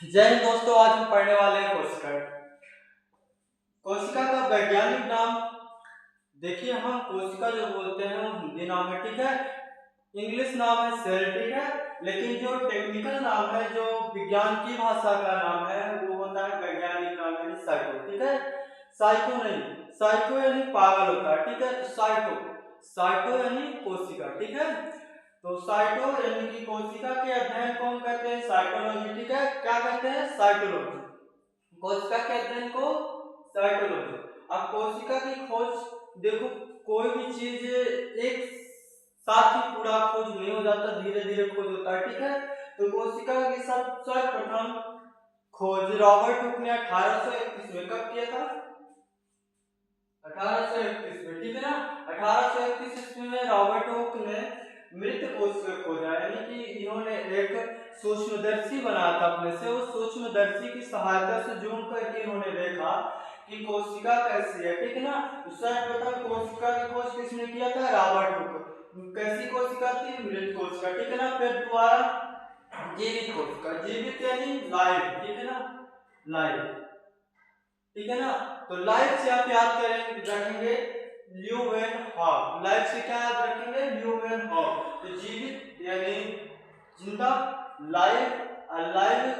जय हिंद दोस्तों, आज हम पढ़ने वाले हैं कोशिका। कोशिका का वैज्ञानिक नाम देखिए, हम कोशिका जो बोलते हैं वो हिंदी नाम है, ठीक है। इंग्लिश नाम है सेल, ठीक है। लेकिन जो टेक्निकल नाम है, जो विज्ञान की भाषा का नाम है, वो होता है वैज्ञानिक नाम यानी साइको, ठीक है। साइको नहीं, साइको यानी पागल होता है, ठीक है। तो साइको, साइको यानी कोशिका, ठीक है। तो साइटो यानी कि कोशिका के अध्ययन को हम कहते हैं साइटोलॉजी, ठीक है। क्या कहते हैं? साइटोलॉजी। कोशिका के अध्ययन को साइटोलॉजी। अब कोशिका की खोज देखो, कोई भी चीज एक साथ ही पूरा खोज नहीं हो जाता, धीरे धीरे खोज होता है, ठीक है। तो कोशिका की सर्वप्रथम खोज रॉबर्ट हुक ने 1831 में कब किया था? 1831 में, ठीक है ना। 1831 ईस्वी में रॉबर्ट हुक ने मृत कोश को खोजा, यानी कि इन्होंने एक सूक्ष्मदर्शी बनाया था अपने से। उस सूक्ष्मदर्शी की सहायता से जूम करके इन्होंने देखा कि कोशिका कैसी है, ठीक है ना। सर्वप्रथम कोशिका की खोज किसने किया था? Robert Hooke. कैसी कोशिका थी? मृत कोशिका, ठीक है ना। फिर दोबारा जीवित कोशिका, जीवित यानी लाइव, ठीक है ना, लाइव, ठीक है ना। तो लाइव से आप याद रखेंगे ल्यूवेनहॉक। लाइव से क्या याद रखेंगे? ल्यूवेनहॉक। तो जीवित यानी जिंदा, लाइव, लाइव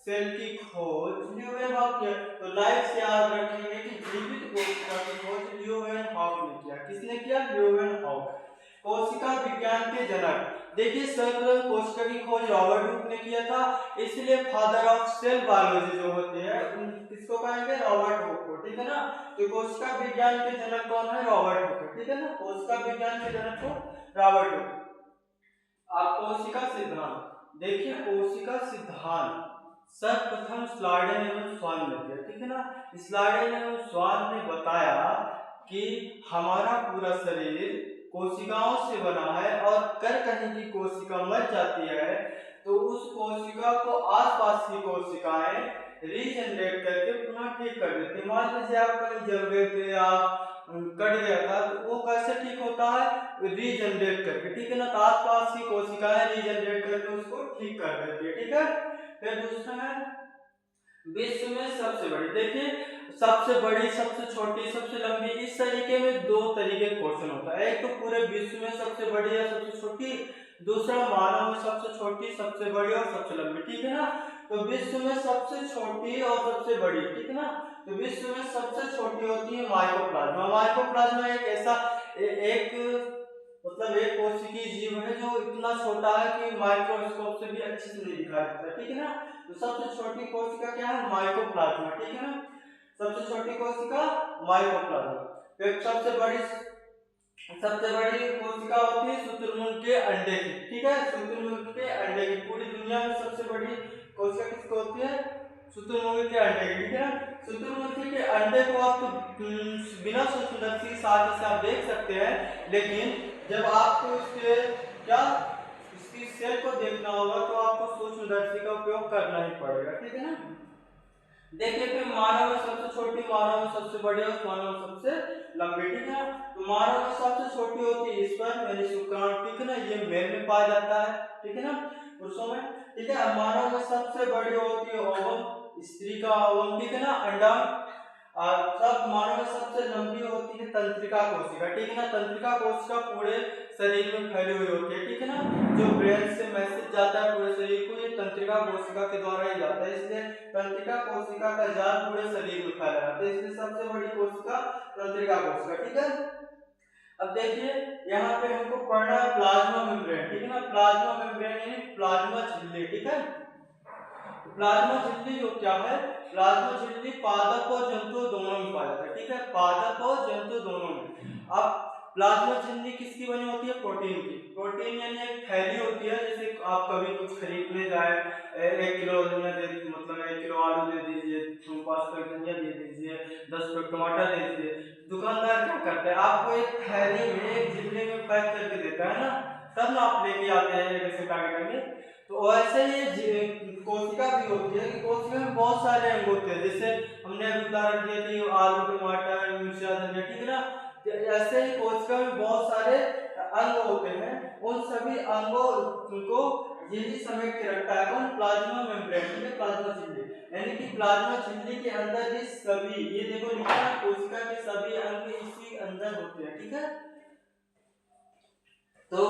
सेल की खोज ल्यूवेनहॉक किया। तो लाइव से याद रखेंगे कि जीवित कोशिका की खोज ल्यूवेनहॉक ने किया। किसने किया? ल्यूवेनहॉक। कोशिका विज्ञान के जनक देखिए, सर्वप्रथम कोशिका की खोज रॉबर्ट हुक ने किया था, इसलिए फादर ऑफ सेल बायोलॉजी जो होते हैं उन किसको कहेंगे? रॉबर्ट हुक को, ठीक है ना। तो कोशिका विज्ञान के जनक कौन है? रॉबर्ट हुक, ठीक है ना। कोशिका विज्ञान के जनक को रॉबर्ट हुक। आप कोशिका सिद्धांत देखिए, कोशिका सिद्धांत सर्वप्रथम स्लाइडेन एवं स्वान ने किया, ठीक है ना। स्लाइडेन एवं स्वान ने बताया कि हमारा पूरा शरीर कोशिकाओं से बना है, और कर कहीं की कोशिका मर जाती है तो उस कोशिका को आसपास की कोशिकाएं रीजनरेट करके पुनः ठीक कर देती। मान लीजिए आप कहीं जल गए थे या कट गया था, तो वो कैसे ठीक होता है? रीजनरेट करके, ठीक है ना। तो आसपास की कोशिकाएं रीजनरेट करके उसको ठीक कर देती है, ठीक है। फिर दूसरा है विश्व में सबसे बड़ी। देखिए, सबसे बड़ी, सबसे छोटी, सबसे लंबी, इस तरीके में दो तरीके क्वेश्चन होता है। एक तो पूरे विश्व में सबसे बड़ी या सबसे छोटी, दूसरा मानव में सबसे छोटी, सबसे बड़ी और सबसे लंबी, ठीक है ना। तो विश्व में सबसे छोटी और सबसे बड़ी, ठीक है ना। तो विश्व में सबसे छोटी होती है माइकोप्लाज्मा। माइकोप्लाज्मा एक ऐसा एक मतलब एक कोशिकीय जीव है जो इतना छोटा है कि माइक्रोस्कोप से भी अच्छे से नहीं दिखाई देता, ठीक है ना। तो सबसे छोटी कोशिका क्या है? माइकोप्लाज्मा, ठीक है ना। सबसे छोटी कोशिका माइकोप्लाज्मा। फिर सबसे बड़ी कोशिका होती है शुतुरमुर्ग के अंडे की, ठीक है। शुतुरमुर्ग के अंडे की, पूरी दुनिया में सबसे बड़ी कोशिका किसको होती है? शुतुरमुर्ग के अंडे की, ठीक है। शुतुरमुर्ग के अंडे को आप बिना सूक्ष्मदर्शी की सहायता से आप देख सकते हैं, लेकिन जब आपको इसके क्या इसकी सेल को देखना होगा तो आपको सूक्ष्मदर्शी का उपयोग करना ही पड़ेगा, ठीक है ना। देखिए, फिर मानव में सबसे छोटी, मानव में सबसे बड़ी और मानव में सबसे लंबी, ठीक है। तो मानव में सबसे छोटी होती है स्पर्म यानी शुक्राणु, ठीक है ना। ये मेल में पाया जाता है, ठीक है ना, पुरुषों में, ठीक है। मानव में सबसे बड़ी होती है ओवम, स्त्री का ओवम, ठीक है ना, अंडा। सब मानव में सबसे लंबी होती है तंत्रिका कोशिका, ठीक है ना। तंत्रिका कोशिका पूरे शरीर में फैली हुई होती है, ठीक है ना। जो ब्रेन से मैसेज जाता है पूरे शरीर को, ये तंत्रिका कोशिका के द्वारा ही जाता है, इसलिए तंत्रिका कोशिका का जाल पूरे शरीर में फैला रहता है, इसलिए सबसे बड़ी कोशिका तंत्रिका कोशिका, ठीक है। अब देखिए, यहाँ पे हमको पढ़ना है प्लाज्मा मेम्ब्रेन, ठीक है ना। प्लाज्मा मेम्ब्रेन यानी प्लाज्मा झिल्ली, ठीक है। प्लाज्मा झिल्ली जो क्या है? प्लाज्मा झिल्ली पादप और जंतु दोनों में पाया जाता है, ठीक है। पादप और जंतु दोनों में। अब प्लाज्मा झिल्ली किसकी बनी होती है? प्रोटीन की। प्रोटीन यानी एक थैली होती है, जैसे आप कभी कुछ खरीदने जाए, 1 किलो धनिया दे, मतलब 1 किलो आलू दे दीजिए, 5 पैक धनिया दे दीजिए, 10 पैक टमाटर दे दीजिए। दुकानदार क्या करता है? आपको एक थैली में, एक झिल्ली में पैक करके देता है ना, तब ना आप लेके आते हैं जैसे पैकेट में। तो वैसे ही कोशिका भी होती है कि कोशिका में बहुत सारे अंग होते हैं, जैसे हमने अभी उदाहरण दिया कि आलू, टमाटर, मिर्चा, धनिया, ठीक है ना। तो ऐसे ही कोशिका में बहुत सारे अंग होते हैं, उन सभी अंगों को झिल्ली समेट के रखता है। कौन? प्लाज्मा मेम्ब्रेन, ठीक है, प्लाज्मा झिल्ली, यानी कि प्लाज्मा झिल्ली के अंदर ये सभी, ये देखो लिखा है कोशिका के सभी अंग इसी अंदर होते हैं, ठीक है। तो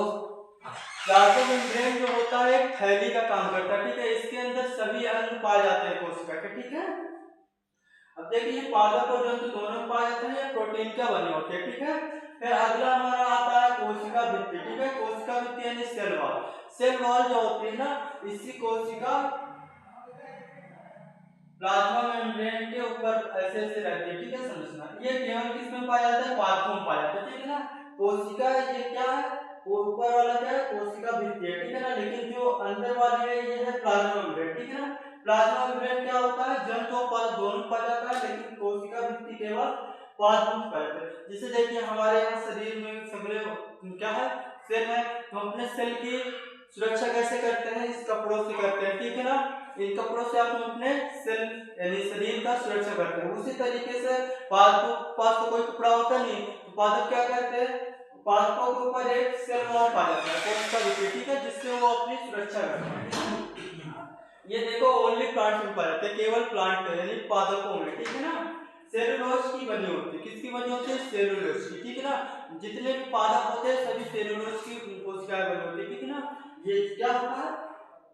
प्लाज्मा मेम्ब्रेन जो होता है एक थैली का काम करता है, ठीक है, इसके अंदर सभी अंग पाए जाते हैं कोशिका के, ठीक है। अब देखिए पादप और जंतु दोनों पाए जाते हैं, ये प्रोटीन क्या बने होते हैं, ठीक है। फिर अगला हमारा आता है कोशिका भित्ति, ठीक है, कोशिका भित्ति यानी सेल वॉल। सेल वॉल जो होती है ना, इसी कोशिका प्लाज्मा मेम्ब्रेन के ऊपर ऐसे ऐसे रहती है, ठीक है, समझना। ये केवल किसमें पाया जाता है? पादपों में पाया जाता है, ठीक है ना। कोशिका ये क्या है? ऊपर वाला क्या है? कोशिका भित्ति है, ठीक है ना। लेकिन जो अंदर वाली है ये है प्लाज्मा मेम्ब्रेन, ठीक है ना। प्लाज्मा मेम्ब्रेन क्या होता है? जंतु और पादप दोनों पाया जाता है, लेकिन कोशिका भित्ति केवल पादपों में पाया जाता है। जैसे देखिए हमारे यहाँ शरीर में सगले क्या है? सेल है। तो अपने सेल की सुरक्षा कैसे करते हैं? इस कपड़ों से करते हैं, ठीक है ना। इन कपड़ों से आप अपने सेल यानी शरीर का सुरक्षा करते हैं। उसी तरीके से पादपों के पास तो कोई कपड़ा होता नहीं, तो पादप क्या करते हैं? पादपों के ऊपर एक सेल वॉल पाया जाता है, कोशिका भित्ति, ठीक है, जिससे वो अपनी सुरक्षा करते हैं। ये देखो ओनली प्लांट में पाया जाता है, केवल प्लांट में यानी पादपों में, ठीक है ना। सेलुलोज की बनी होती है, किसकी बनी होती है? सेलुलोज की, ठीक है ना। जितने भी पादप होते हैं सभी सेलुलोज की कोशिकाएं बनी होती है, ठीक है ना। ये क्या होता है?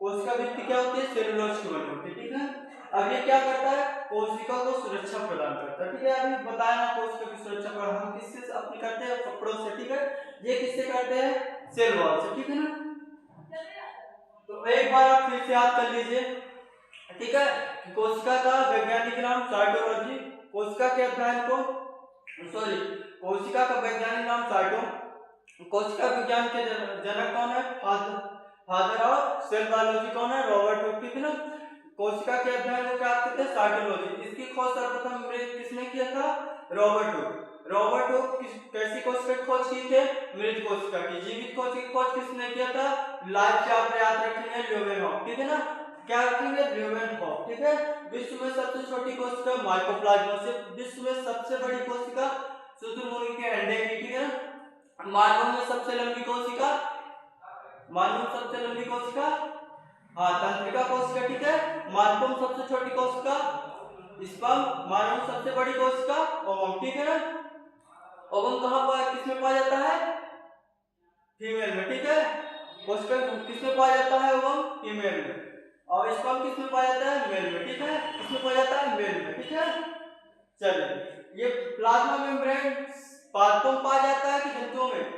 कोशिका भित्ति क्या होती है? सेलुलोज की बनी होती है, ठीक है। अब ये क्या करता है? कोशिका को सुरक्षा प्रदान करता है, ठीक है। अभी बताया ना कोशिका की सुरक्षा पर हम किससे अपनी करते हैं? कपड़ों से, ठीक है। ये किससे करते हैं? सेल वॉल से, ठीक है ना। तो एक बार आप फिर से याद कर लीजिए, ठीक है। कोशिका का वैज्ञानिक नाम साइटोलॉजी, कोशिका के अध्ययन को सॉरी कोशिका का वैज्ञानिक नाम साइटो, कोशिका विज्ञान के जनक कौन है? फादर ऑफ सेल बायोलॉजी कौन है? रॉबर्ट हुक, ठीक है ना। कोशिका के अध्ययन को क्या कहते हैं? साइटोलॉजी। इसकी खोज सर्वप्रथम किसने किया था? Robert Hooke. रॉबर्ट हुक कैसी कोशिका की खोज की थे? मृत कोशिका की। जीवित कोशिका की खोज किसने किया था? लाइफ से आप याद रखेंगे ल्यूवेनहॉफ, ठीक है ना। क्या रखेंगे? ल्यूवेनहॉफ, ठीक है। विश्व में सबसे छोटी कोशिका माइकोप्लाज्मा से, विश्व में सबसे बड़ी कोशिका शुतुरमुर्गी के अंडे की, ठीक है ना। मानव में सबसे लंबी कोशिका, मानव सबसे लंबी कोशिका हाँ तंत्रिका कोशिका, ठीक है। मानव में सबसे छोटी कोशिका स्पर्म, मानव सबसे बड़ी कोशिका ओवम, ठीक है ना। ओवम कहाँ पर किसमें पाया जाता है? फीमेल में, ठीक है। कोशिका किसमें पाया जाता है? ओवम फीमेल में। और स्पर्म किसमें पाया जाता है? मेल में, ठीक है। किसमें पाया जाता है? मेल में, ठीक है। चलिए ये प्लाज्मा मेम्ब्रेन पादपों में पाया जाता है कि जंतुओं में?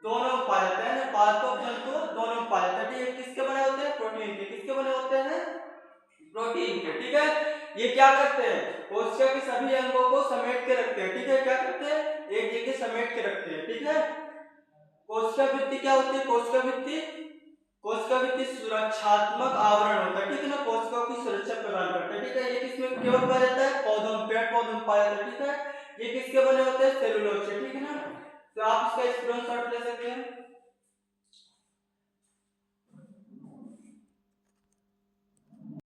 दोनों में पाया जाता है ना। पादपों जंतु दोनों में पाया जाता है, ठीक है। किसके बने होते हैं? प्रोटीन के। किसके बने होते हैं? प्रोटीन के, ठीक है। ये क्या करते हैं? कोशिका के सभी अंगों को समेट के रखते हैं, ठीक है। क्या करते हैं? एक जगह समेट के रखते हैं, ठीक है। कोशिका भित्ति क्या होती है? कोशिका भित्ति सुरक्षात्मक आवरण होता है, ठीक है ना। कोशिका की सुरक्षा प्रदान करता है, ठीक है। ये किसमें केवल पाया जाता है? पौधों में, पेड़ पौधों में पाया जाता है, ठीक है। ये किसके बने होते हैं? सेलुलोज से, ठीक है ना। तो आप इसका स्क्रीनशॉट ले सकते हैं।